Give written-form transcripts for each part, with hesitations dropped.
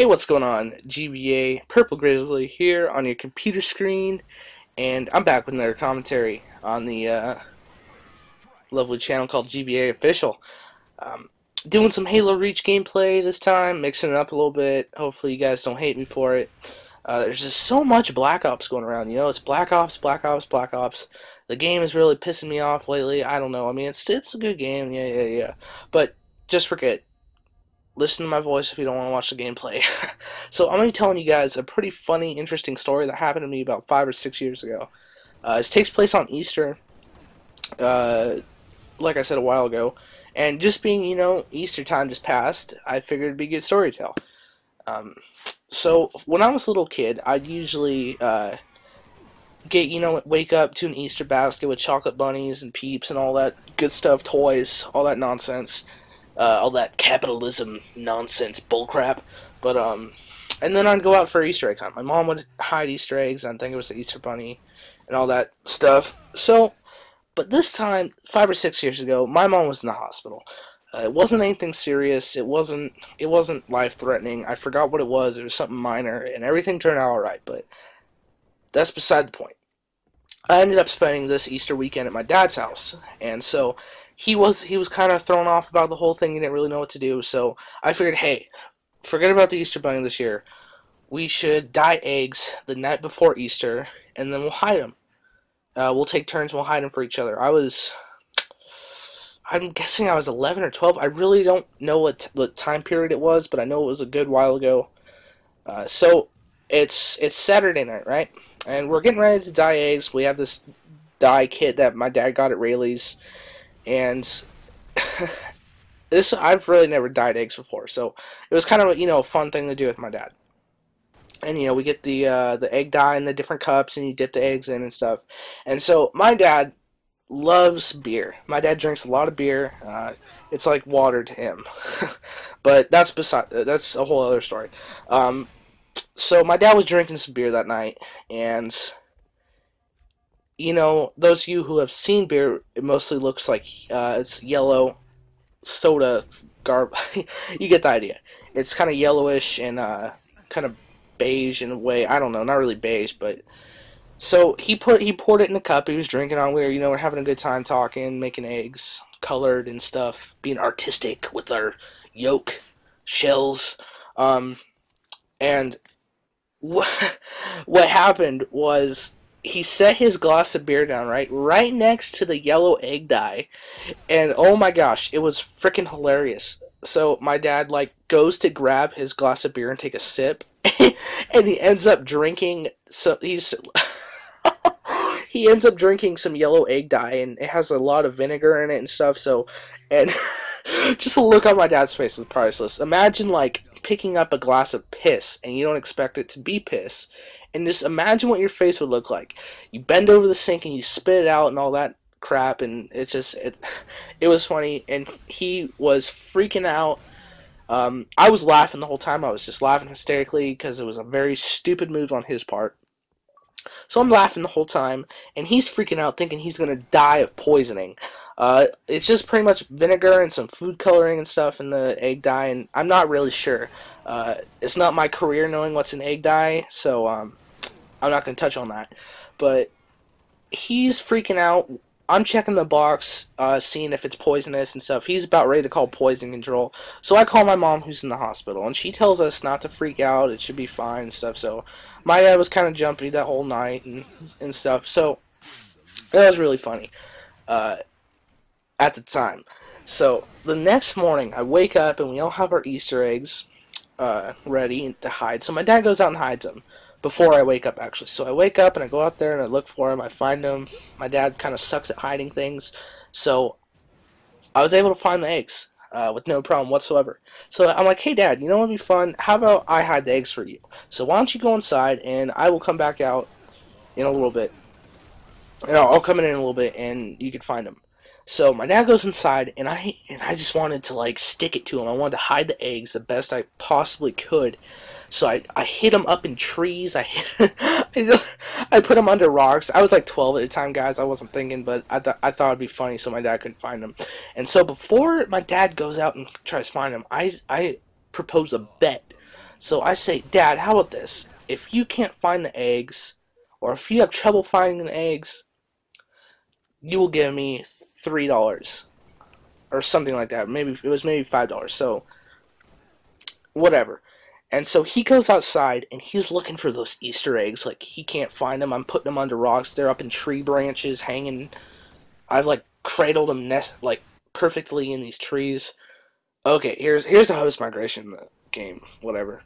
Hey, what's going on? GBA Purple Grizzly here on your computer screen, and I'm back with another commentary on the lovely channel called GBA Official. Um, Doing some Halo Reach gameplay this time, mixing it up a little bit. Hopefully, you guys don't hate me for it. There's just so much Black Ops going around. You know, it's Black Ops, Black Ops, Black Ops. The game is really pissing me off lately. I don't know. I mean, it's a good game, yeah. But just forget. Listen to my voice if you don't want to watch the gameplay. So I'm going to be telling you guys a pretty funny, interesting story that happened to me about 5 or 6 years ago. This takes place on Easter, uh, like I said a while ago, and just being, Easter time just passed, I figured it'd be a good story to tell. Um, so when I was a little kid, I'd usually wake up to an Easter basket with chocolate bunnies and peeps and all that good stuff, toys, all that nonsense, all that capitalism nonsense bullcrap. But and then I'd go out for Easter egg hunt. My mom would hide Easter eggs. I'd think it was the Easter bunny and all that stuff. So, but this time, 5 or 6 years ago, my mom was in the hospital. It wasn't anything serious. It wasn't life threatening. I forgot what it was. It was something minor, and everything turned out all right. But that's beside the point. I ended up spending this Easter weekend at my dad's house, and so he was kind of thrown off about the whole thing. He didn't really know what to do. So I figured, hey, forget about the Easter bunny this year. We should dye eggs the night before Easter, and then we'll hide them. We'll take turns. We'll hide them for each other. I'm guessing I was 11 or 12. I really don't know what time period it was, but I know it was a good while ago. So it's Saturday night, right? And we're getting ready to dye eggs. We have this dye kit that my dad got at Rayleigh's, and this I've really never dyed eggs before, so it was kind of a fun thing to do with my dad. And we get the egg dye in the different cups, and you dip the eggs in and stuff. And so my dad loves beer. My dad drinks a lot of beer. It's like water to him. But that's a whole other story. So my dad was drinking some beer that night, and those of you who have seen beer, it mostly looks like it's yellow soda garb. You get the idea. It's kind of yellowish and kind of beige in a way. I don't know, not really beige, but so he poured it in the cup. He was drinking on. We're having a good time talking, making eggs, colored and stuff, being artistic with our yolk shells. And what happened was he set his glass of beer down right next to the yellow egg dye, and oh my gosh, it was freaking hilarious. So my dad goes to grab his glass of beer and take a sip, and he ends up drinking he ends up drinking some yellow egg dye, and it has a lot of vinegar in it and stuff. So, and just the look on my dad's face was priceless. Imagine picking up a glass of piss and you don't expect it to be piss, and just imagine what your face would look like. You bend over the sink and you spit it out and all that crap, and it was funny, and he was freaking out. I was laughing the whole time. I was just laughing hysterically because it was a very stupid move on his part. So I'm laughing the whole time, and he's freaking out, thinking he's gonna die of poisoning. It's just pretty much vinegar and some food coloring and stuff in the egg dye, and I'm not really sure. It's not my career knowing what's in egg dye, so I'm not gonna touch on that. But he's freaking out. I'm checking the box, seeing if it's poisonous and stuff. He's about ready to call poison control. So I call my mom, who's in the hospital, and she tells us not to freak out. It should be fine and stuff. So my dad was kind of jumpy that whole night and stuff. So that was really funny at the time. So the next morning, I wake up, and we all have our Easter eggs ready to hide. So my dad goes out and hides them before I wake up, actually. So I wake up and I go out there and I look for him. I find him. My dad kind of sucks at hiding things, so I was able to find the eggs with no problem whatsoever. So I'm like, hey, Dad, you know what would be fun? How about I hide the eggs for you? So why don't you go inside, and I will come back out in a little bit. I'll come in a little bit, and you can find them. So my dad goes inside, and I just wanted to stick it to him. I wanted to hide the eggs the best I possibly could. So I hid them up in trees. I put them under rocks. I was 12 at the time, guys. I wasn't thinking, but I thought it'd be funny, so my dad couldn't find them. And so before my dad goes out and tries to find them, I propose a bet So I say, Dad, how about this? If you can't find the eggs, or if you have trouble finding the eggs, you will give me $3 or something like that. Maybe it was maybe $5. So whatever. And so he goes outside and he's looking for those Easter eggs. Like he can't find them. I'm putting them under rocks. They're up in tree branches, hanging. I've like cradled them nest like perfectly in these trees. Okay, here's the host migration in the game. Whatever.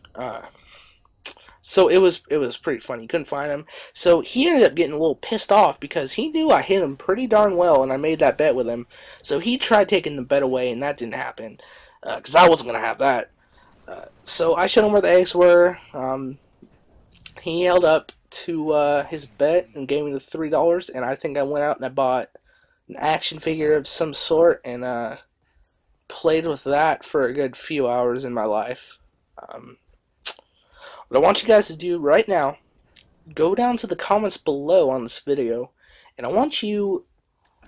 So it was pretty funny. He couldn't find him. So he ended up getting a little pissed off because he knew I hit him pretty darn well, and I made that bet with him. So he tried taking the bet away, and that didn't happen because I wasn't gonna have that. So I showed him where the eggs were. He held up to his bet and gave me the $3, and I think I went out and I bought an action figure of some sort and played with that for a good few hours in my life. Um, what I want you guys to do right now, go down to the comments below on this video, and I want you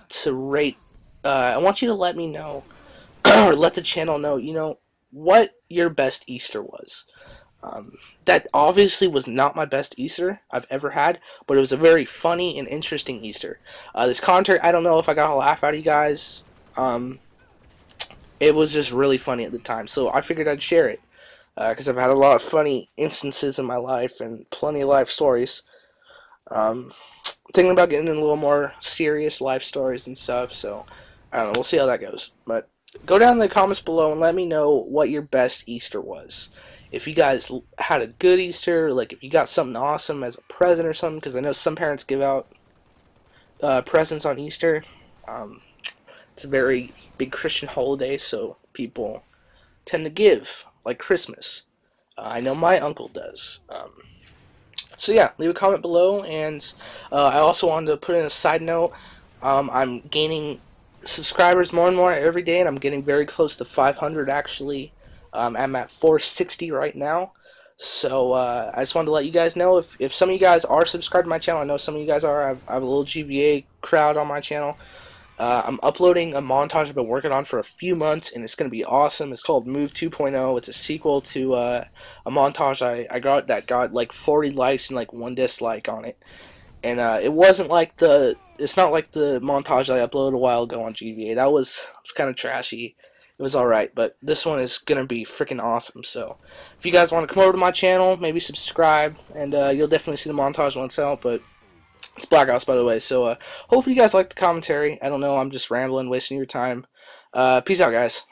to rate. I want you to let me know, or let the channel know, what your best Easter was. That obviously was not my best Easter I've ever had, but it was a very funny and interesting Easter. This content, I don't know if I got a laugh out of you guys. It was just really funny at the time, so I figured I'd share it. Because I've had a lot of funny instances in my life and plenty of life stories. Thinking about getting in a little more serious life stories and stuff, so I don't know, we'll see how that goes. But go down in the comments below and let me know what your best Easter was. If you guys had a good Easter, like if you got something awesome as a present or something, because I know some parents give out presents on Easter. It's a very big Christian holiday, so people tend to give, like Christmas. I know my uncle does. So yeah, leave a comment below, and I also wanted to put in a side note. I'm gaining subscribers more and more every day, and I'm getting very close to 500 actually. I'm at 460 right now. So I just wanted to let you guys know, if some of you guys are subscribed to my channel, I know some of you guys are. I have a little GVA crowd on my channel. I'm uploading a montage I've been working on for a few months, and it's going to be awesome. It's called Move 2.0. It's a sequel to a montage I got that got like 40 likes and like 1 dislike on it. And it wasn't like it's not like the montage I uploaded a while ago on GVA. That was kind of trashy. It was alright, but this one is going to be freaking awesome. So if you guys want to come over to my channel, maybe subscribe, and you'll definitely see the montage when it's out, but it's Black Ops, by the way, so hopefully you guys like the commentary. I don't know, I'm just rambling, wasting your time. Peace out, guys.